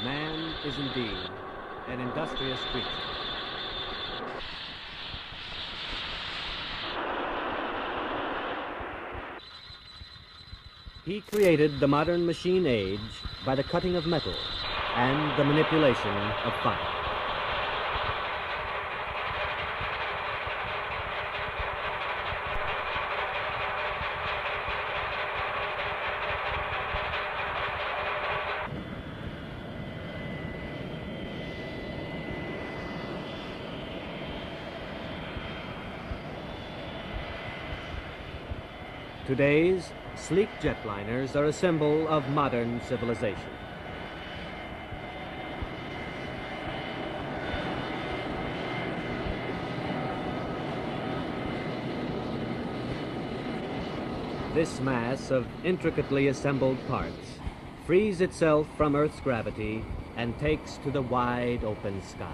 Man is indeed an industrious creature. He created the modern machine age by the cutting of metal and the manipulation of fire. Today's sleek jetliners are a symbol of modern civilization. This mass of intricately assembled parts frees itself from Earth's gravity and takes to the wide open skies.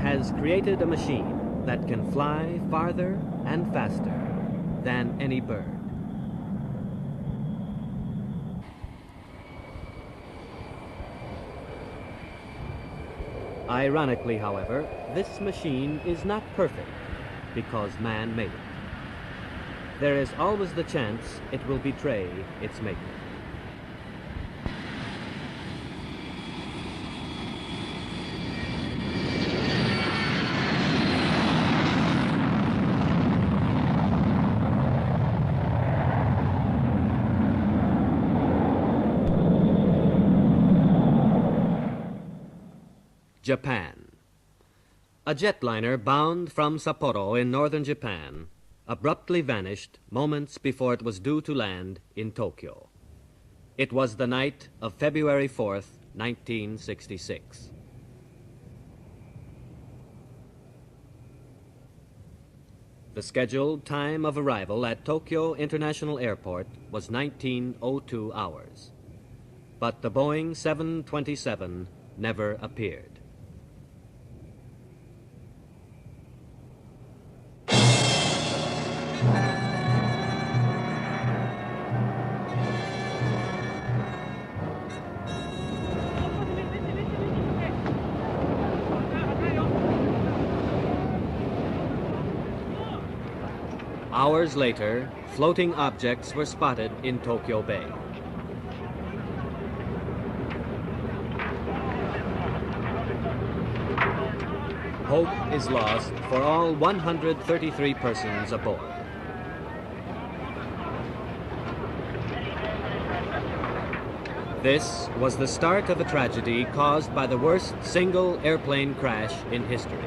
Has created a machine that can fly farther and faster than any bird. Ironically, however, this machine is not perfect because man made it. There is always the chance it will betray its maker. Japan. A jetliner bound from Sapporo in northern Japan abruptly vanished moments before it was due to land in Tokyo. It was the night of February 4th, 1966. The scheduled time of arrival at Tokyo International Airport was 19:02 hours. But the Boeing 727 never appeared. Hours later, floating objects were spotted in Tokyo Bay. Hope is lost for all 133 persons aboard. This was the start of a tragedy caused by the worst single airplane crash in history.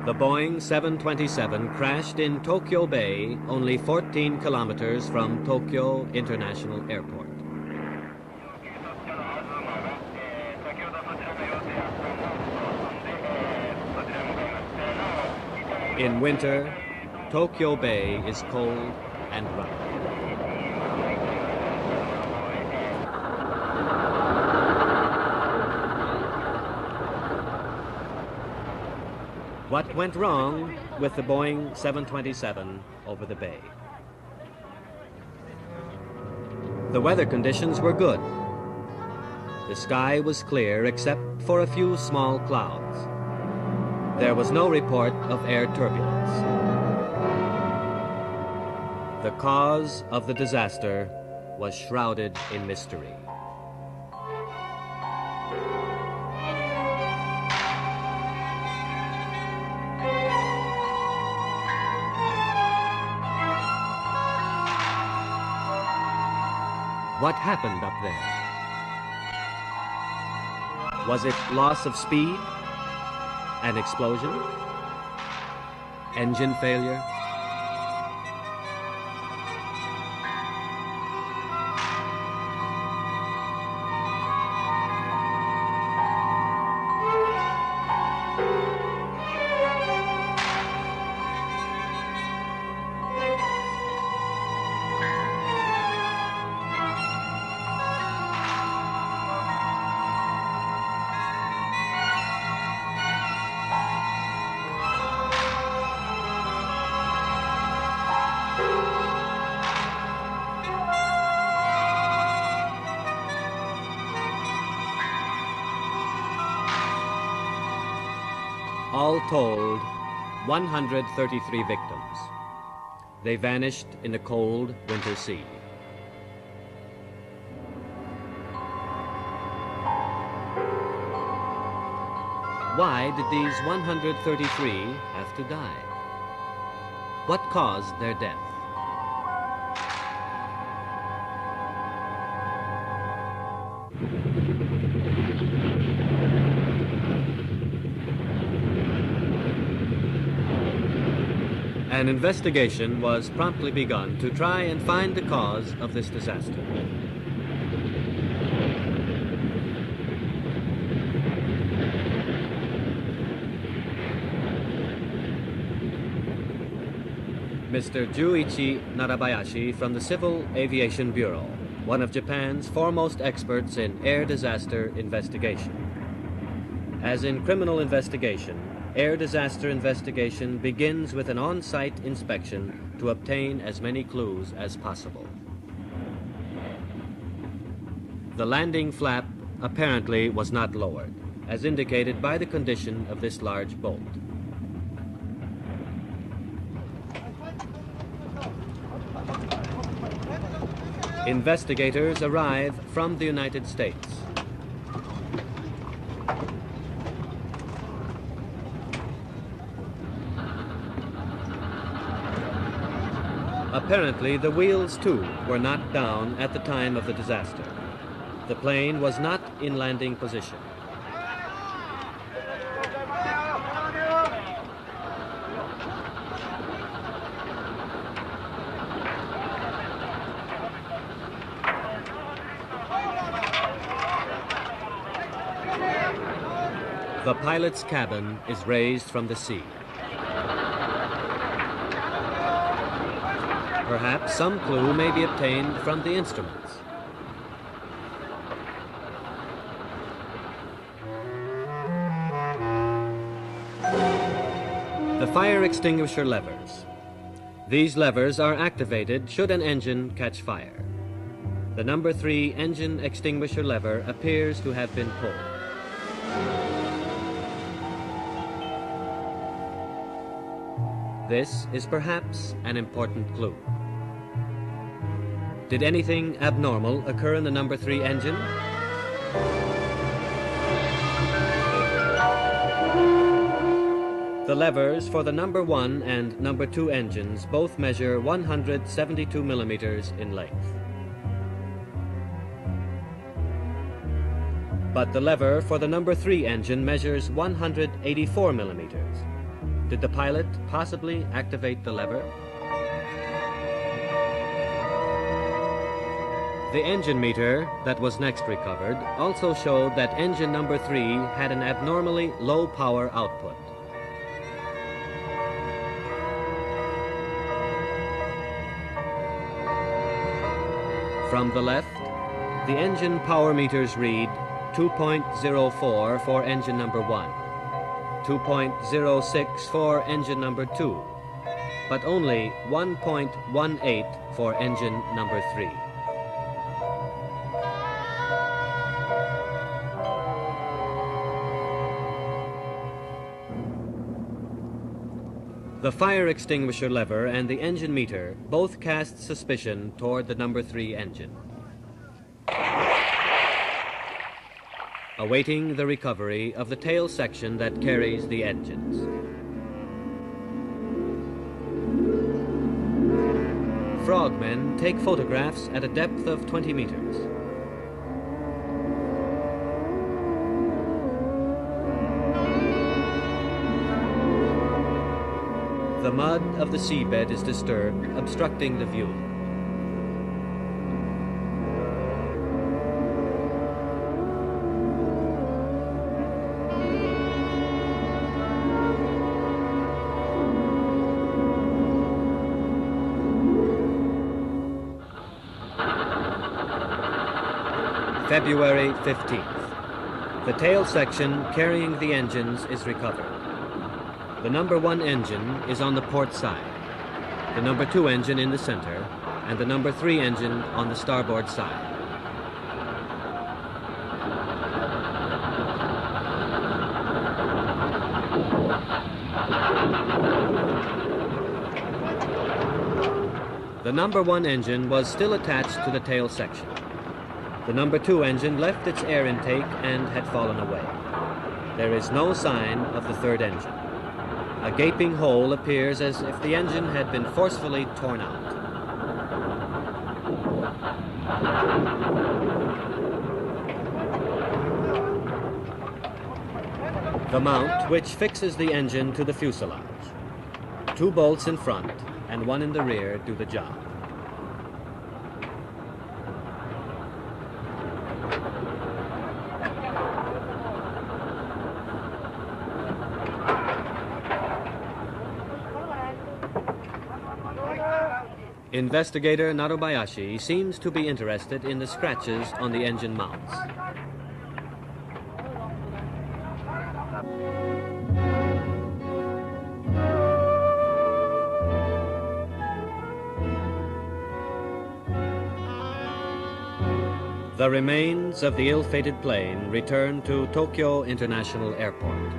The Boeing 727 crashed in Tokyo Bay, only 14 kilometers from Tokyo International Airport. In winter, Tokyo Bay is cold and rough. What went wrong with the Boeing 727 over the bay? The weather conditions were good. The sky was clear except for a few small clouds. There was no report of air turbulence. The cause of the disaster was shrouded in mystery. What happened up there? Was it loss of speed? An explosion? Engine failure? All told, 133 victims. They vanished in the cold winter sea. Why did these 133 have to die? What caused their death? An investigation was promptly begun to try and find the cause of this disaster. Mr. Juichi Narabayashi from the Civil Aviation Bureau, one of Japan's foremost experts in air disaster investigation. As in criminal investigation, air disaster investigation begins with an on-site inspection to obtain as many clues as possible. The landing flap apparently was not lowered, as indicated by the condition of this large bolt. Investigators arrive from the United States. Apparently, the wheels, too, were not down at the time of the disaster. The plane was not in landing position. The pilot's cabin is raised from the sea. Perhaps some clue may be obtained from the instruments. The fire extinguisher levers. These levers are activated should an engine catch fire. The number 3 engine extinguisher lever appears to have been pulled. This is perhaps an important clue. Did anything abnormal occur in the number 3 engine? The levers for the number 1 and number 2 engines both measure 172 millimeters in length. But the lever for the number 3 engine measures 184 millimeters. Did the pilot possibly activate the lever? The engine meter that was next recovered also showed that engine number 3 had an abnormally low power output. From the left, the engine power meters read 2.04 for engine number 1. 2.06 for engine number 2, but only 1.18 for engine number 3. The fire extinguisher lever and the engine meter both cast suspicion toward the number 3 engine. Awaiting the recovery of the tail section that carries the engines. Frogmen take photographs at a depth of 20 meters. The mud of the seabed is disturbed, obstructing the view. February 15th. The tail section carrying the engines is recovered. The number 1 engine is on the port side, the number 2 engine in the center, and the number 3 engine on the starboard side. The number 1 engine was still attached to the tail section. The number 2 engine left its air intake and had fallen away. There is no sign of the 3rd engine. A gaping hole appears as if the engine had been forcefully torn out. The mount, which fixes the engine to the fuselage. 2 bolts in front and 1 in the rear do the job. Investigator Narubayashi seems to be interested in the scratches on the engine mounts. The remains of the ill-fated plane return to Tokyo International Airport.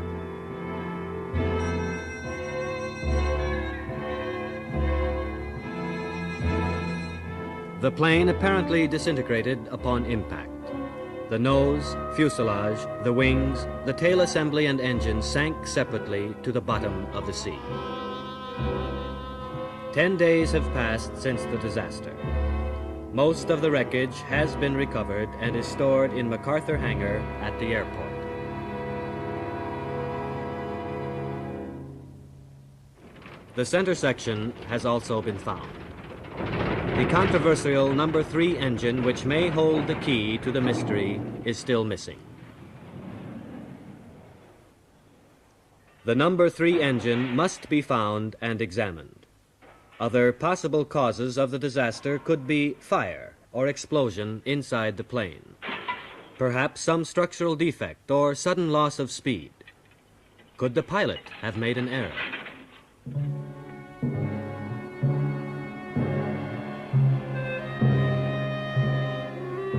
The plane apparently disintegrated upon impact. The nose, fuselage, the wings, the tail assembly and engine sank separately to the bottom of the sea. 10 days have passed since the disaster. Most of the wreckage has been recovered and is stored in MacArthur Hangar at the airport. The center section has also been found. The controversial number 3 engine, which may hold the key to the mystery, is still missing. The number 3 engine must be found and examined. Other possible causes of the disaster could be fire or explosion inside the plane. Perhaps some structural defect or sudden loss of speed. Could the pilot have made an error?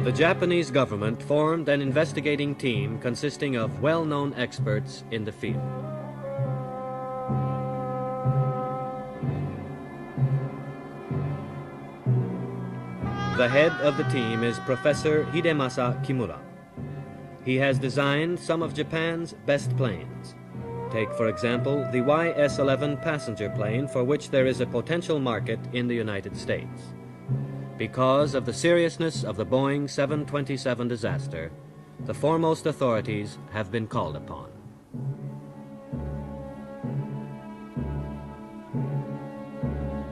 The Japanese government formed an investigating team consisting of well-known experts in the field. The head of the team is Professor Hidemasa Kimura. He has designed some of Japan's best planes. Take, for example, the YS-11 passenger plane, for which there is a potential market in the United States. Because of the seriousness of the Boeing 727 disaster, the foremost authorities have been called upon.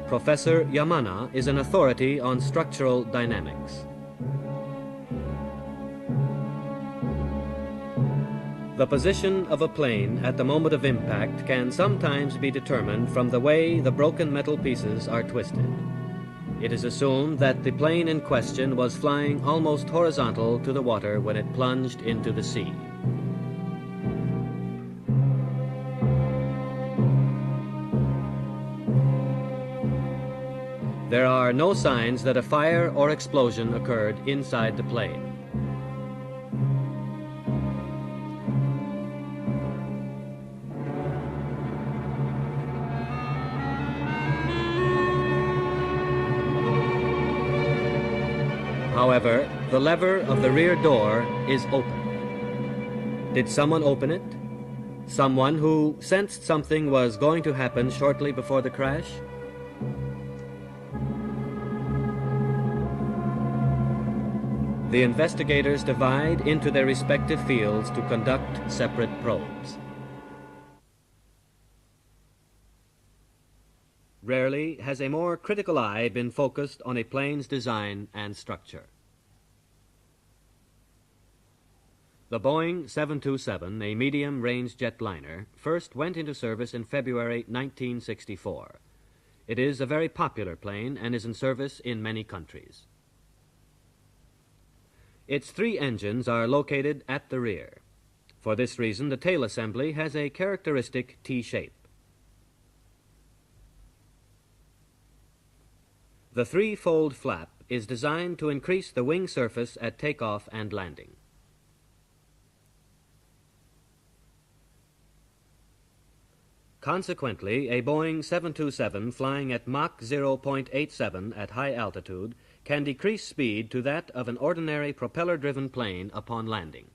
Professor Yamana is an authority on structural dynamics. The position of a plane at the moment of impact can sometimes be determined from the way the broken metal pieces are twisted. It is assumed that the plane in question was flying almost horizontal to the water when it plunged into the sea. There are no signs that a fire or explosion occurred inside the plane. However, the lever of the rear door is open. Did someone open it? Someone who sensed something was going to happen shortly before the crash? The investigators divide into their respective fields to conduct separate probes. Rarely has a more critical eye been focused on a plane's design and structure. The Boeing 727, a medium-range jetliner, first went into service in February 1964. It is a very popular plane and is in service in many countries. Its 3 engines are located at the rear. For this reason, the tail assembly has a characteristic T-shape. The 3-fold flap is designed to increase the wing surface at takeoff and landing. Consequently, a Boeing 727 flying at Mach 0.87 at high altitude can decrease speed to that of an ordinary propeller-driven plane upon landing.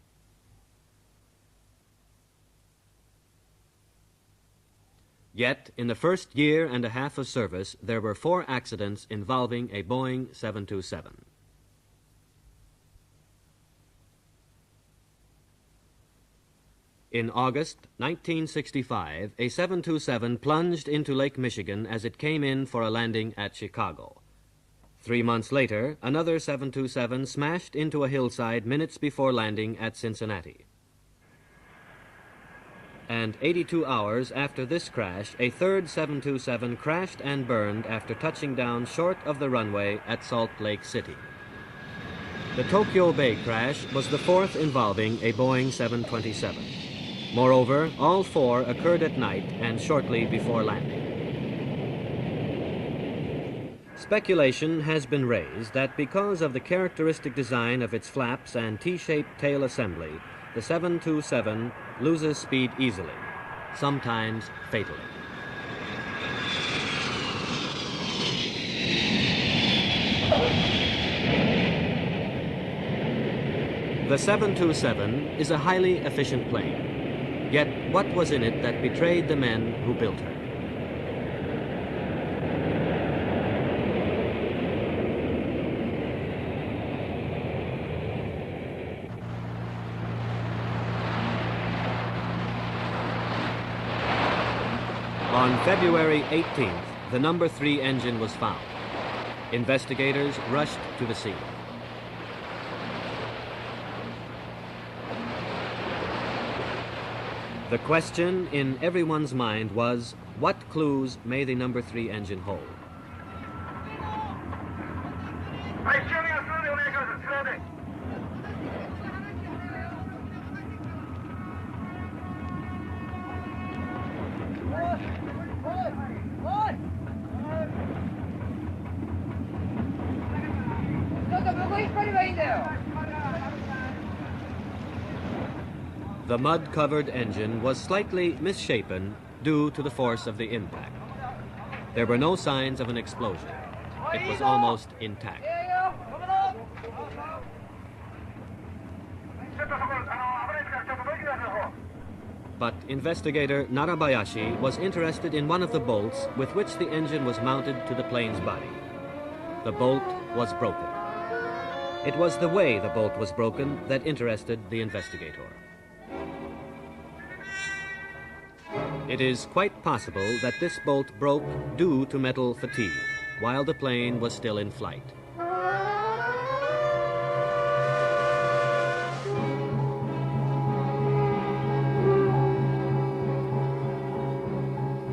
Yet, in the first year and a half of service, there were 4 accidents involving a Boeing 727. In August 1965, a 727 plunged into Lake Michigan as it came in for a landing at Chicago. 3 months later, another 727 smashed into a hillside minutes before landing at Cincinnati. And 82 hours after this crash, a third 727 crashed and burned after touching down short of the runway at Salt Lake City. The Tokyo Bay crash was the 4th involving a Boeing 727. Moreover, all 4 occurred at night and shortly before landing. Speculation has been raised that because of the characteristic design of its flaps and T-shaped tail assembly, the 727 loses speed easily, sometimes fatally. The 727 is a highly efficient plane. Yet what was in it that betrayed the men who built her? On February 18th, the number 3 engine was found. Investigators rushed to the scene. The question in everyone's mind was, what clues may the number 3 engine hold? The mud-covered engine was slightly misshapen due to the force of the impact. There were no signs of an explosion. It was almost intact. But investigator Narabayashi was interested in one of the bolts with which the engine was mounted to the plane's body. The bolt was broken. It was the way the bolt was broken that interested the investigator. It is quite possible that this bolt broke due to metal fatigue while the plane was still in flight.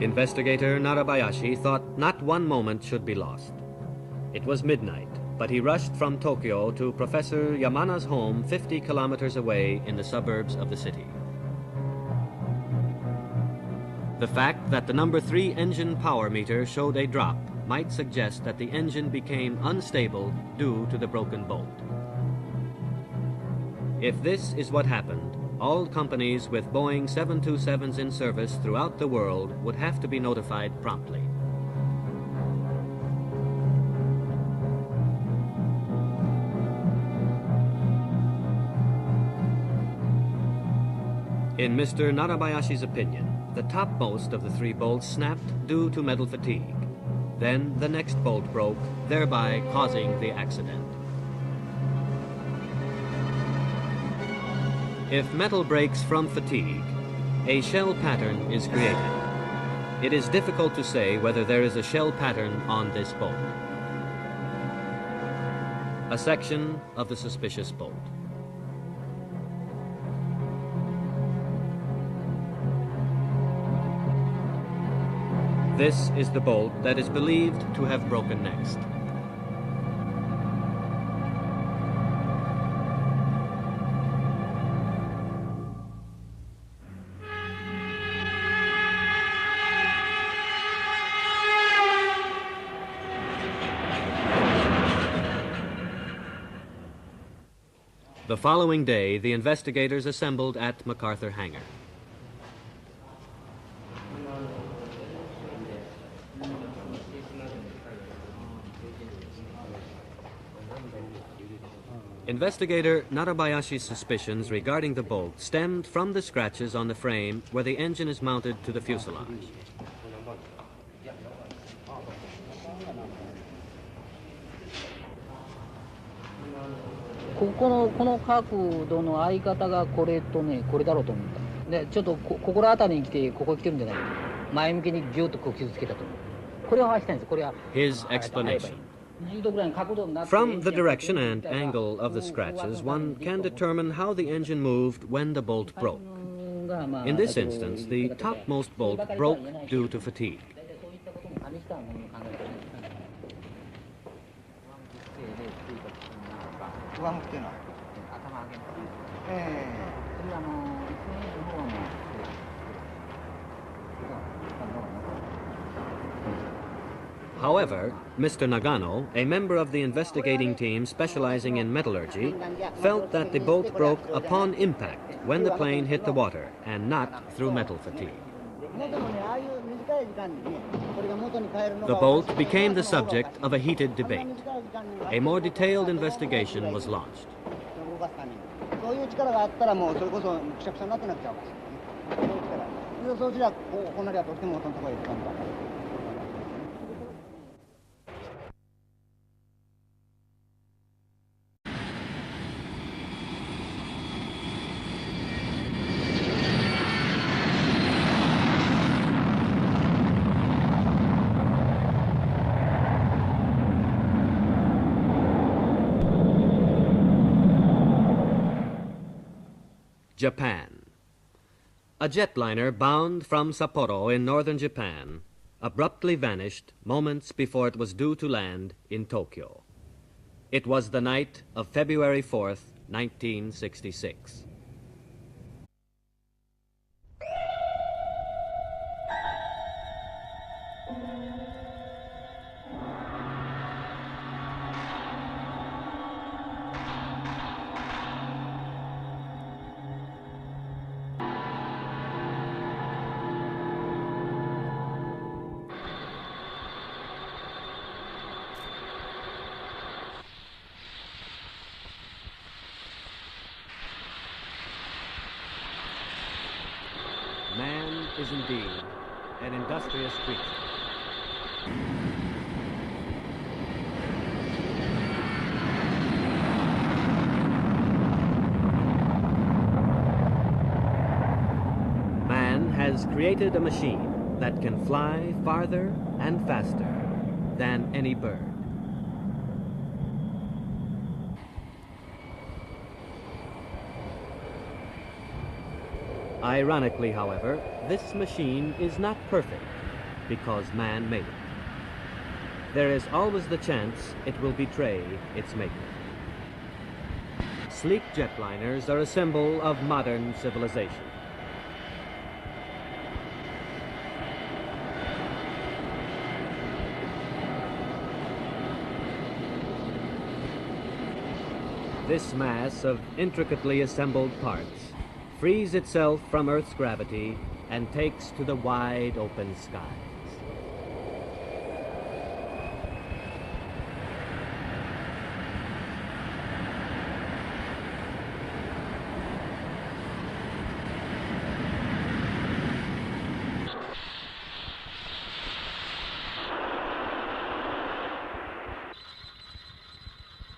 Investigator Narabayashi thought not one moment should be lost. It was midnight, but he rushed from Tokyo to Professor Yamana's home 50 kilometers away in the suburbs of the city. The fact that the number 3 engine power meter showed a drop might suggest that the engine became unstable due to the broken bolt. If this is what happened, all companies with Boeing 727s in service throughout the world would have to be notified promptly. In Mr. Narabayashi's opinion, the topmost of the 3 bolts snapped due to metal fatigue. Then the next bolt broke, thereby causing the accident. If metal breaks from fatigue, a shell pattern is created. It is difficult to say whether there is a shell pattern on this bolt. A section of the suspicious bolt. This is the bolt that is believed to have broken next. The following day, the investigators assembled at MacArthur Hangar. Investigator Narabayashi's suspicions regarding the bolt stemmed from the scratches on the frame where the engine is mounted to the fuselage. This この角度の合い方がこれとね、これだろうと思った。で、ちょっとここら辺りに来て、ここに来てるんじゃないか。前向きにギュッとこう傷つけたと思う。これを合わせたいんです。これは His explanation. From the direction and angle of the scratches, one can determine how the engine moved when the bolt broke. In this instance, the topmost bolt broke due to fatigue. However, Mr. Nagano, a member of the investigating team specializing in metallurgy, felt that the bolt broke upon impact when the plane hit the water and not through metal fatigue. The bolt became the subject of a heated debate. A more detailed investigation was launched. Japan. A jetliner bound from Sapporo in northern Japan abruptly vanished moments before it was due to land in Tokyo. It was the night of February 4th, 1966. Man is indeed an industrious creature. Man has created a machine that can fly farther and faster than any bird. Ironically, however, this machine is not perfect because man made it. There is always the chance it will betray its maker. Sleek jetliners are a symbol of modern civilization. This mass of intricately assembled parts frees itself from Earth's gravity and takes to the wide open skies.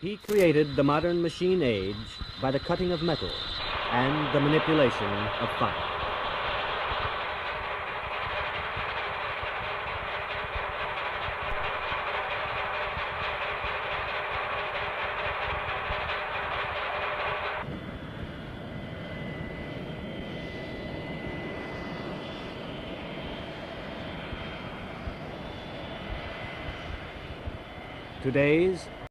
He created the modern machine age by the cutting of metal and the manipulation of fire. Today's